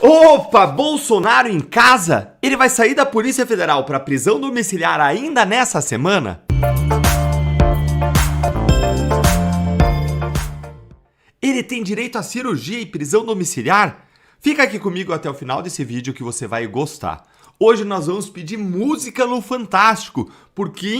Opa, Bolsonaro em casa? Ele vai sair da Polícia Federal para prisão domiciliar ainda nessa semana? Ele tem direito a cirurgia e prisão domiciliar? Fica aqui comigo até o final desse vídeo que você vai gostar. Hoje nós vamos pedir música no Fantástico, porque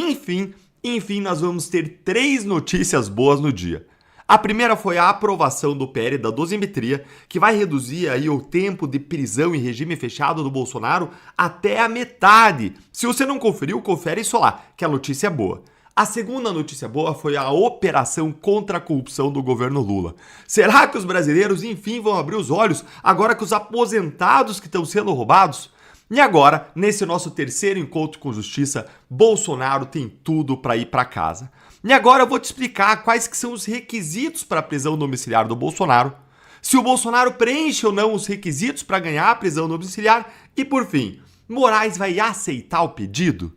enfim nós vamos ter 3 notícias boas no dia. A primeira foi a aprovação do PL da dosimetria, que vai reduzir aí o tempo de prisão em regime fechado do Bolsonaro até a metade. Se você não conferiu, confere isso lá, que a notícia é boa. A segunda notícia boa foi a operação contra a corrupção do governo Lula. Será que os brasileiros enfim vão abrir os olhos agora que os aposentados que estão sendo roubados? E agora, nesse nosso terceiro encontro com justiça, Bolsonaro tem tudo para ir para casa. E agora eu vou te explicar quais que são os requisitos para a prisão domiciliar do Bolsonaro, se o Bolsonaro preenche ou não os requisitos para ganhar a prisão domiciliar e, por fim, Moraes vai aceitar o pedido?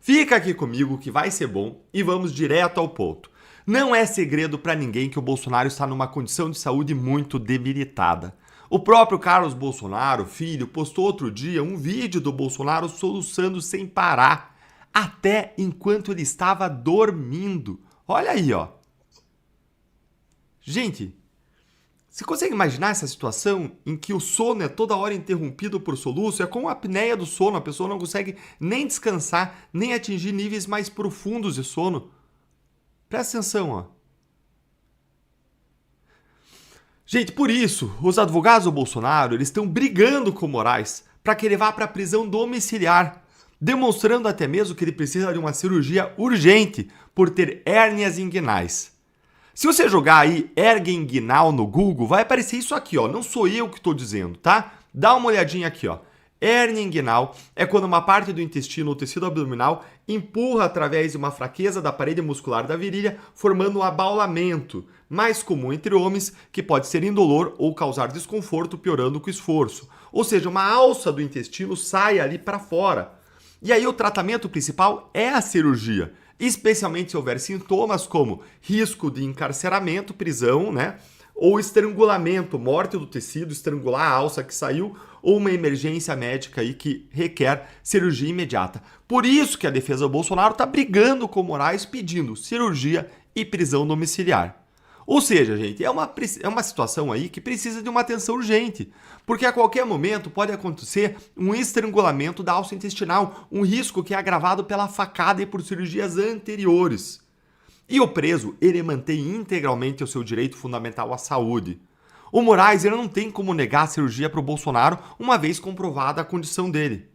Fica aqui comigo que vai ser bom e vamos direto ao ponto. Não é segredo para ninguém que o Bolsonaro está numa condição de saúde muito debilitada. O próprio Carlos Bolsonaro, filho, postou outro dia um vídeo do Bolsonaro soluçando sem parar, até enquanto ele estava dormindo. Olha aí, ó. Gente, você consegue imaginar essa situação em que o sono é toda hora interrompido por soluço? É como a apneia do sono, a pessoa não consegue nem descansar, nem atingir níveis mais profundos de sono. Presta atenção, ó. Gente, por isso, os advogados do Bolsonaro, eles estão brigando com o Moraes para que ele vá para a prisão domiciliar, demonstrando até mesmo que ele precisa de uma cirurgia urgente por ter hérnias inguinais. Se você jogar aí hérnia inguinal no Google, vai aparecer isso aqui, ó. Não sou eu que estou dizendo, tá? Dá uma olhadinha aqui, ó. Hérnia inguinal é quando uma parte do intestino ou tecido abdominal empurra através de uma fraqueza da parede muscular da virilha, formando um abaulamento, mais comum entre homens, que pode ser indolor ou causar desconforto, piorando com o esforço. Ou seja, uma alça do intestino sai ali para fora. E aí o tratamento principal é a cirurgia, especialmente se houver sintomas como risco de encarceramento, prisão, né? Ou estrangulamento, morte do tecido, estrangular a alça que saiu, ou uma emergência médica aí que requer cirurgia imediata. Por isso que a defesa do Bolsonaro está brigando com o Moraes pedindo cirurgia e prisão domiciliar. Ou seja, gente, é uma situação aí que precisa de uma atenção urgente, porque a qualquer momento pode acontecer um estrangulamento da alça intestinal, um risco que é agravado pela facada e por cirurgias anteriores. E o preso, ele mantém integralmente o seu direito fundamental à saúde. O Moraes, ele não tem como negar a cirurgia para o Bolsonaro, uma vez comprovada a condição dele.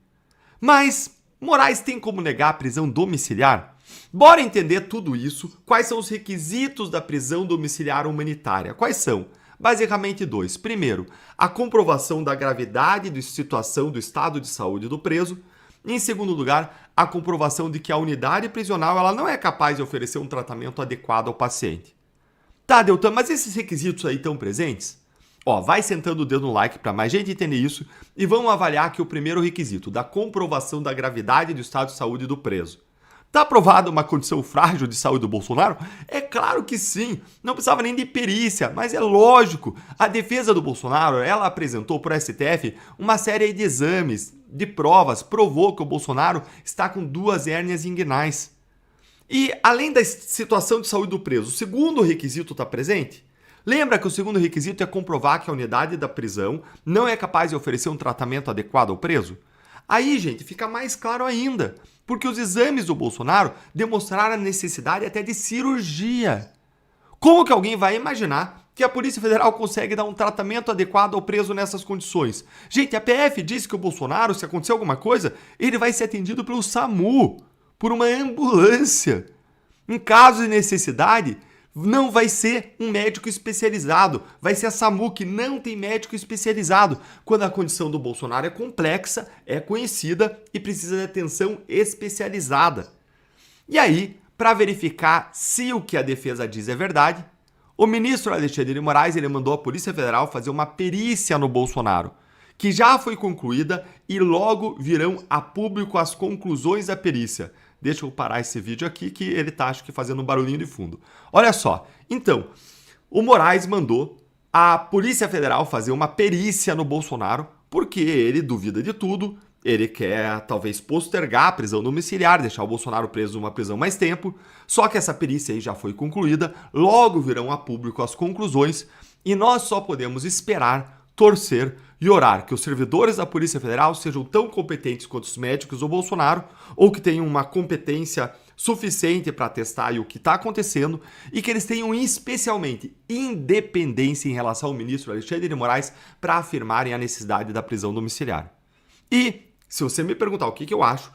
Mas Moraes tem como negar a prisão domiciliar? Bora entender tudo isso. Quais são os requisitos da prisão domiciliar humanitária? Quais são? Basicamente 2. Primeiro, a comprovação da gravidade da situação do estado de saúde do preso. Em segundo lugar, a comprovação de que a unidade prisional ela não é capaz de oferecer um tratamento adequado ao paciente. Tá, Deltan, mas esses requisitos aí estão presentes? Ó, vai sentando o dedo no like para mais gente entender isso e vamos avaliar aqui o primeiro requisito, da comprovação da gravidade do estado de saúde do preso. Tá aprovada uma condição frágil de saúde do Bolsonaro? É claro que sim, não precisava nem de perícia, mas é lógico. A defesa do Bolsonaro, ela apresentou para o STF uma série de exames, de provas, provou que o Bolsonaro está com 2 hérnias inguinais. E além da situação de saúde do preso, o segundo requisito está presente? Lembra que o segundo requisito é comprovar que a unidade da prisão não é capaz de oferecer um tratamento adequado ao preso? Aí, gente, fica mais claro ainda, porque os exames do Bolsonaro demonstraram a necessidade até de cirurgia. Como que alguém vai imaginar que a Polícia Federal consegue dar um tratamento adequado ao preso nessas condições? Gente, a PF disse que o Bolsonaro, se acontecer alguma coisa, ele vai ser atendido pelo SAMU, por uma ambulância. Em caso de necessidade, não vai ser um médico especializado, vai ser a SAMU, que não tem médico especializado, quando a condição do Bolsonaro é complexa, é conhecida e precisa de atenção especializada. E aí, para verificar se o que a defesa diz é verdade, o ministro Alexandre de Moraes ele mandou a Polícia Federal fazer uma perícia no Bolsonaro, que já foi concluída e logo virão a público as conclusões da perícia. Deixa eu parar esse vídeo aqui que ele tá, acho que, fazendo um barulhinho de fundo. Olha só, então, o Moraes mandou a Polícia Federal fazer uma perícia no Bolsonaro porque ele duvida de tudo, ele quer talvez postergar a prisão domiciliar, deixar o Bolsonaro preso numa prisão mais tempo, só que essa perícia aí já foi concluída, logo virão a público as conclusões e nós só podemos esperar, torcer e orar que os servidores da Polícia Federal sejam tão competentes quanto os médicos do Bolsonaro ou que tenham uma competência suficiente para testar o que está acontecendo e que eles tenham especialmente independência em relação ao ministro Alexandre de Moraes para afirmarem a necessidade da prisão domiciliar. E, se você me perguntar o que eu acho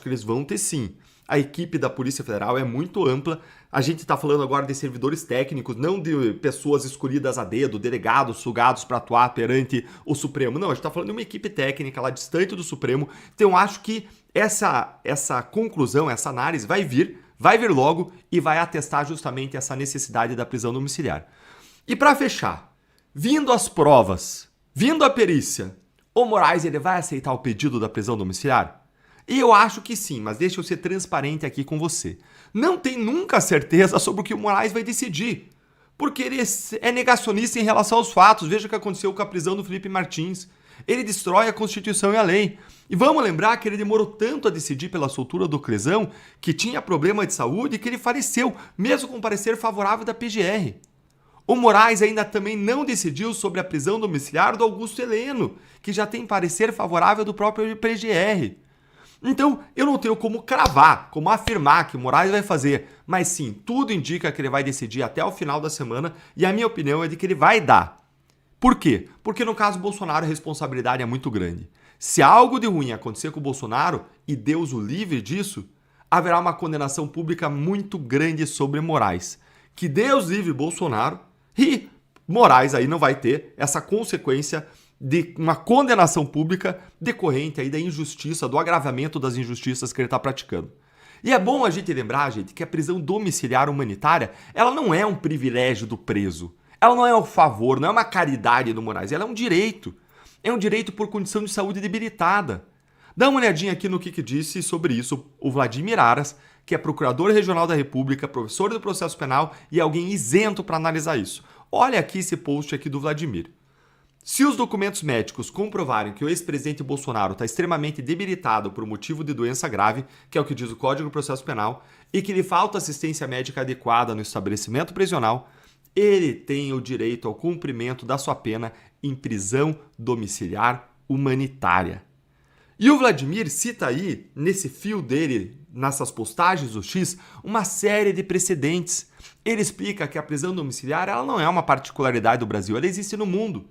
que eles vão ter sim. A equipe da Polícia Federal é muito ampla. A gente está falando agora de servidores técnicos, não de pessoas escolhidas a dedo, delegados, sugados para atuar perante o Supremo. Não, a gente está falando de uma equipe técnica lá distante do Supremo. Então, eu acho que essa conclusão, essa análise vai vir logo e vai atestar justamente essa necessidade da prisão domiciliar. E para fechar, vindo as provas, vindo a perícia, o Moraes ele vai aceitar o pedido da prisão domiciliar? E eu acho que sim, mas deixa eu ser transparente aqui com você. Não tem nunca certeza sobre o que o Moraes vai decidir, porque ele é negacionista em relação aos fatos. Veja o que aconteceu com a prisão do Felipe Martins. Ele destrói a Constituição e a lei. E vamos lembrar que ele demorou tanto a decidir pela soltura do Clesão, que tinha problema de saúde, que ele faleceu, mesmo com parecer favorável da PGR. O Moraes ainda também não decidiu sobre a prisão domiciliar do Augusto Heleno, que já tem parecer favorável do próprio PGR. Então, eu não tenho como cravar, como afirmar que o Moraes vai fazer, mas sim, tudo indica que ele vai decidir até o final da semana e a minha opinião é de que ele vai dar. Por quê? Porque no caso Bolsonaro a responsabilidade é muito grande. Se algo de ruim acontecer com o Bolsonaro, e Deus o livre disso, haverá uma condenação pública muito grande sobre Moraes. Que Deus livre Bolsonaro e Moraes aí não vai ter essa consequência de uma condenação pública decorrente aí da injustiça, do agravamento das injustiças que ele está praticando. E é bom a gente lembrar, gente, que a prisão domiciliar humanitária, ela não é um privilégio do preso. Ela não é um favor, não é uma caridade do Moraes, ela é um direito. É um direito por condição de saúde debilitada. Dá uma olhadinha aqui no que disse sobre isso o Vladimir Aras, que é procurador regional da República, professor do processo penal e alguém isento para analisar isso. Olha aqui esse post aqui do Vladimir. Se os documentos médicos comprovarem que o ex-presidente Bolsonaro está extremamente debilitado por motivo de doença grave, que é o que diz o Código do Processo Penal, e que lhe falta assistência médica adequada no estabelecimento prisional, ele tem o direito ao cumprimento da sua pena em prisão domiciliar humanitária. E o Vladimir cita aí, nesse fio dele, nessas postagens do X, uma série de precedentes. Ele explica que a prisão domiciliar ela não é uma particularidade do Brasil, ela existe no mundo.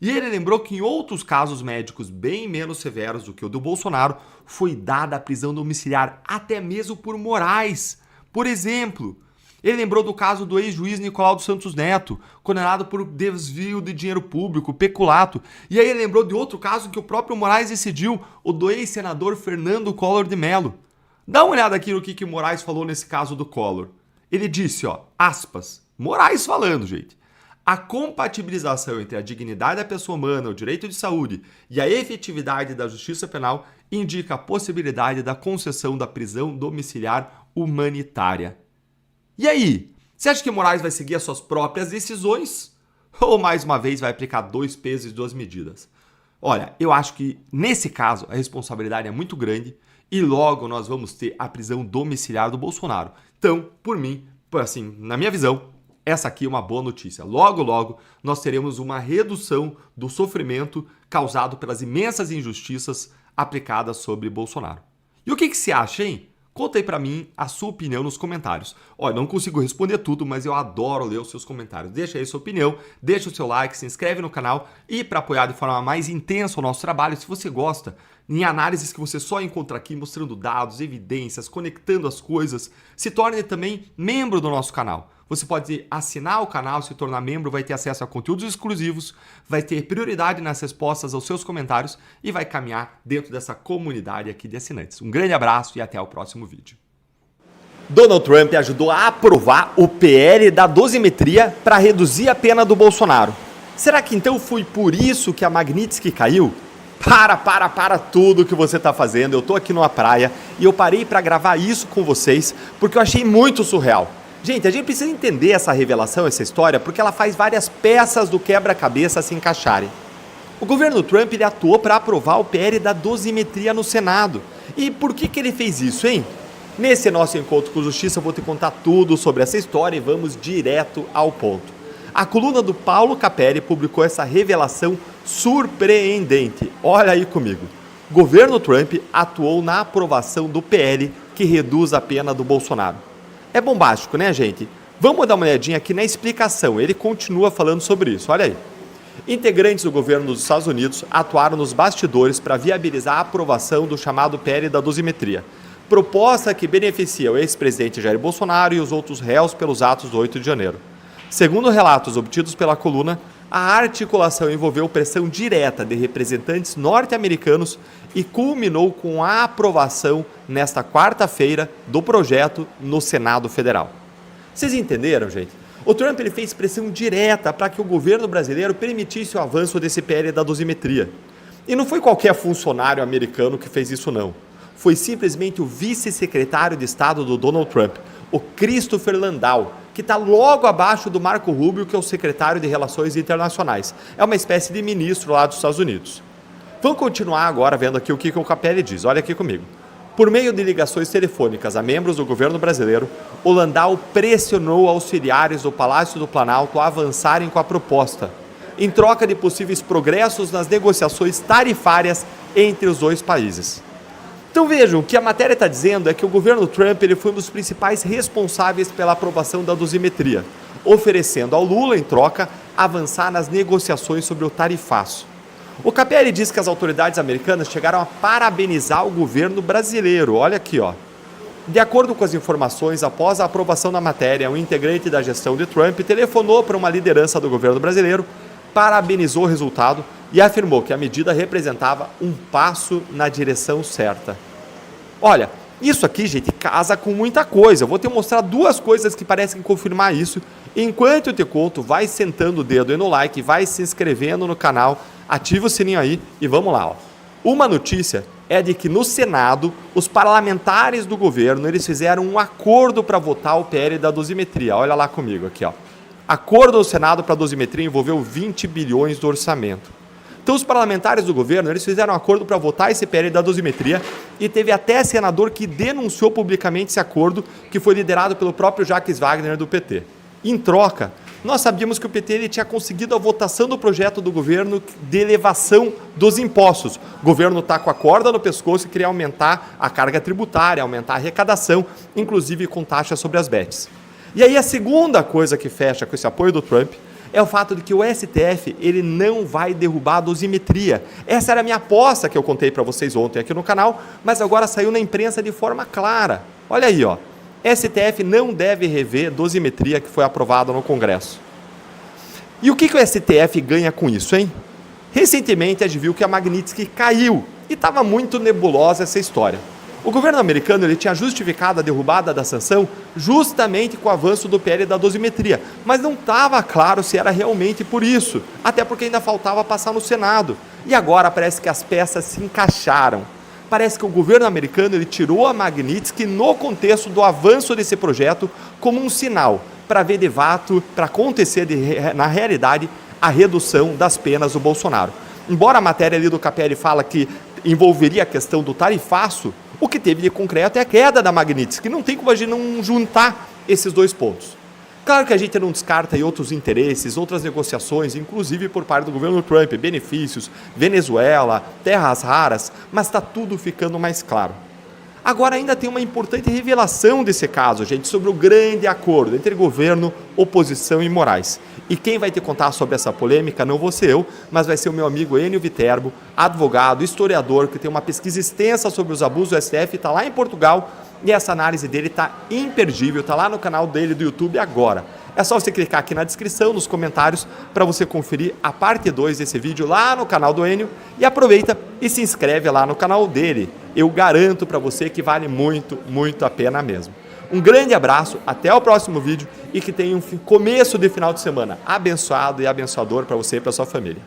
E ele lembrou que em outros casos médicos bem menos severos do que o do Bolsonaro, foi dada a prisão domiciliar até mesmo por Moraes. Por exemplo, ele lembrou do caso do ex-juiz Nicolau dos Santos Neto, condenado por desvio de dinheiro público, peculato. E aí ele lembrou de outro caso que o próprio Moraes decidiu, o do ex-senador Fernando Collor de Mello. Dá uma olhada aqui no que o Moraes falou nesse caso do Collor. Ele disse, aspas, Moraes falando, gente. A compatibilização entre a dignidade da pessoa humana, o direito de saúde e a efetividade da justiça penal indica a possibilidade da concessão da prisão domiciliar humanitária. E aí? Você acha que Moraes vai seguir as suas próprias decisões? Ou mais uma vez vai aplicar 2 pesos e 2 medidas? Olha, eu acho que nesse caso a responsabilidade é muito grande e logo nós vamos ter a prisão domiciliar do Bolsonaro. Então, por mim, assim, na minha visão, essa aqui é uma boa notícia. Logo, logo, nós teremos uma redução do sofrimento causado pelas imensas injustiças aplicadas sobre Bolsonaro. E o que você acha, hein? Conta aí pra mim a sua opinião nos comentários. Olha, não consigo responder tudo, mas eu adoro ler os seus comentários. Deixa aí a sua opinião, deixa o seu like, se inscreve no canal e para apoiar de forma mais intensa o nosso trabalho, se você gosta, em análises que você só encontra aqui, mostrando dados, evidências, conectando as coisas, se torne também membro do nosso canal. Você pode assinar o canal, se tornar membro, vai ter acesso a conteúdos exclusivos, vai ter prioridade nas respostas aos seus comentários e vai caminhar dentro dessa comunidade aqui de assinantes. Um grande abraço e até o próximo vídeo. Donald Trump ajudou a aprovar o PL da dosimetria para reduzir a pena do Bolsonaro. Será que então foi por isso que a Magnitsky caiu? Para tudo que você está fazendo. Eu estou aqui numa praia e eu parei para gravar isso com vocês porque eu achei muito surreal. Gente, a gente precisa entender essa revelação, essa história, porque ela faz várias peças do quebra-cabeça se encaixarem. O governo Trump ele atuou para aprovar o PL da dosimetria no Senado. E por que ele fez isso, hein? Nesse nosso encontro com justiça eu vou te contar tudo sobre essa história e vamos direto ao ponto. A coluna do Paulo Capelli publicou essa revelação surpreendente. Olha aí comigo. Governo Trump atuou na aprovação do PL que reduz a pena do Bolsonaro. É bombástico, né, gente? Vamos dar uma olhadinha aqui na explicação. Ele continua falando sobre isso. Olha aí. Integrantes do governo dos Estados Unidos atuaram nos bastidores para viabilizar a aprovação do chamado PL da dosimetria, proposta que beneficia o ex-presidente Jair Bolsonaro e os outros réus pelos atos do 8 de janeiro. Segundo relatos obtidos pela coluna, a articulação envolveu pressão direta de representantes norte-americanos e culminou com a aprovação nesta quarta-feira do projeto no Senado Federal. Vocês entenderam, gente? O Trump ele fez pressão direta para que o governo brasileiro permitisse o avanço desse PL da dosimetria. E não foi qualquer funcionário americano que fez isso, não. Foi simplesmente o vice-secretário de Estado do Donald Trump, o Christopher Landau, que está logo abaixo do Marco Rubio, que é o secretário de Relações Internacionais. É uma espécie de ministro lá dos Estados Unidos. Vamos continuar agora vendo aqui o que o Capelli diz. Olha aqui comigo. Por meio de ligações telefônicas a membros do governo brasileiro, o Landau pressionou auxiliares do Palácio do Planalto a avançarem com a proposta, em troca de possíveis progressos nas negociações tarifárias entre os dois países. Então vejam, o que a matéria está dizendo é que o governo Trump ele foi um dos principais responsáveis pela aprovação da dosimetria, oferecendo ao Lula, em troca, avançar nas negociações sobre o tarifaço. O Capelli diz que as autoridades americanas chegaram a parabenizar o governo brasileiro. Olha aqui, ó. De acordo com as informações, após a aprovação da matéria, um integrante da gestão de Trump telefonou para uma liderança do governo brasileiro, parabenizou o resultado e afirmou que a medida representava um passo na direção certa. Olha, isso aqui, gente, casa com muita coisa. Eu vou te mostrar duas coisas que parecem confirmar isso. Enquanto eu te conto, vai sentando o dedo aí no like, vai se inscrevendo no canal, ativa o sininho aí e vamos lá. Ó. Uma notícia é de que no Senado, os parlamentares do governo eles fizeram um acordo para votar o PL da dosimetria. Olha lá comigo aqui, ó. Acordo do Senado para a dosimetria envolveu 20 bilhões do orçamento. Então os parlamentares do governo eles fizeram um acordo para votar esse PL da dosimetria e teve até senador que denunciou publicamente esse acordo, que foi liderado pelo próprio Jacques Wagner do PT. Em troca, nós sabíamos que o PT ele tinha conseguido a votação do projeto do governo de elevação dos impostos. O governo está com a corda no pescoço e queria aumentar a carga tributária, aumentar a arrecadação, inclusive com taxas sobre as bets. E aí a segunda coisa que fecha com esse apoio do Trump é o fato de que o STF ele não vai derrubar a dosimetria. Essa era a minha aposta que eu contei para vocês ontem aqui no canal, mas agora saiu na imprensa de forma clara. Olha aí, ó. STF não deve rever dosimetria que foi aprovada no Congresso. E o que o STF ganha com isso, hein? Recentemente a gente viu que a Magnitsky caiu e estava muito nebulosa essa história. O governo americano ele tinha justificado a derrubada da sanção justamente com o avanço do PL da dosimetria, mas não estava claro se era realmente por isso, até porque ainda faltava passar no Senado. E agora parece que as peças se encaixaram. Parece que o governo americano ele tirou a Magnitsky no contexto do avanço desse projeto como um sinal para ver de fato, para acontecer na realidade a redução das penas do Bolsonaro. Embora a matéria ali do Capelli fala que envolveria a questão do tarifaço, o que teve de concreto é a queda da Magnitsky, não tem como a gente não juntar esses dois pontos. Claro que a gente não descarta aí outros interesses, outras negociações, inclusive por parte do governo Trump, benefícios, Venezuela, terras raras, mas está tudo ficando mais claro. Agora ainda tem uma importante revelação desse caso, gente, sobre o grande acordo entre governo, oposição e Moraes. E quem vai te contar sobre essa polêmica não vou ser eu, mas vai ser o meu amigo Enio Viterbo, advogado, historiador, que tem uma pesquisa extensa sobre os abusos do STF, está lá em Portugal, e essa análise dele está imperdível, está lá no canal dele do YouTube agora. É só você clicar aqui na descrição, nos comentários, para você conferir a parte 2 desse vídeo lá no canal do Enio, e aproveita e se inscreve lá no canal dele. Eu garanto para você que vale muito, muito a pena mesmo. Um grande abraço, até o próximo vídeo e que tenha um começo de final de semana abençoado e abençoador para você e para sua família.